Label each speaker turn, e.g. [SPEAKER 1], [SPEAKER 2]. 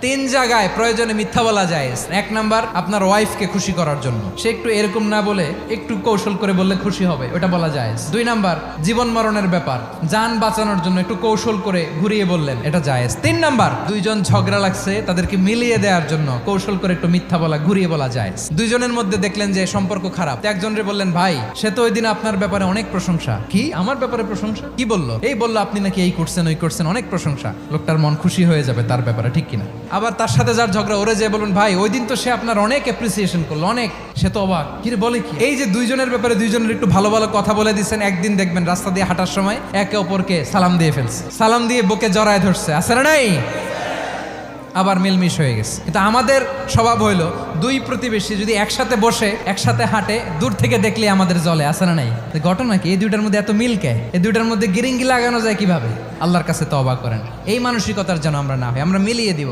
[SPEAKER 1] তিন জায়গায় প্রয়োজনে মিথ্যা বলা যায়। এক নাম্বার, আপনার ওয়াইফকে খুশি করার জন্য, সে একটু এরকম না বলে একটু কৌশল করে বললে খুশি হবে, ওটা বলা যায়। দুই নাম্বার, জীবন মরণের ব্যাপার, যান বাঁচানোর জন্য একটু কৌশল করে ঘুরিয়ে বললেন, এটা জায়েজ। তিন নাম্বার, দুইজন ঝগড়া লাগছে তাদেরকে মিলিয়ে দেওয়ার জন্য কৌশল করে একটু মিথ্যা বলা, ঘুরিয়ে বলা যায়। দুইজনের মধ্যে দেখলেন যে সম্পর্ক খারাপ, একজনরে বললেন, ভাই সে তো ওই দিন আপনার ব্যাপারে অনেক প্রশংসা। কি আমার ব্যাপারে প্রশংসা? কি বললো? এই বললো আপনি নাকি এই করছেন ওই করছেন, অনেক প্রশংসা। লোকটার মন খুশি হয়ে যাবে তার ব্যাপারে, ঠিক কিনা? আবার তার সাথে যার ঝগড়া, ওরে যে বলুন, ভাই ওই দিন তো সে আপনার অনেক অ্যাপ্রিসিয়েশন করলো, অনেক, সে তো অবাক, কি রে বলে কি? এই যে দুইজনের ব্যাপারে দুইজনের একটু ভালো ভালো কথা বলে দিচ্ছেন, একদিন দেখবেন রাস্তা দিয়ে হাঁটার সময় একে অপরকে সালাম দিয়ে ফেলছে, সালাম দিয়ে বুকে জড়ায় ধরছে, আছে না নাই? আবার মিলমিশ হয়ে গেছে। কিন্তু আমাদের স্বভাব হইলো, দুই প্রতিবেশী যদি একসাথে বসে একসাথে হাঁটে, দূর থেকে দেখলে আমাদের জ্বলে, আছে না নাই? ঘটনা কি? এই দুইটার মধ্যে এত মিল কে? এই দুইটার মধ্যে গিরিঙ্গি লাগানো যায় কিভাবে? আল্লাহর কাছে তওবা করেন, এই মানসিকতার যেন আমরা না হয়, আমরা মিলিয়ে দিব।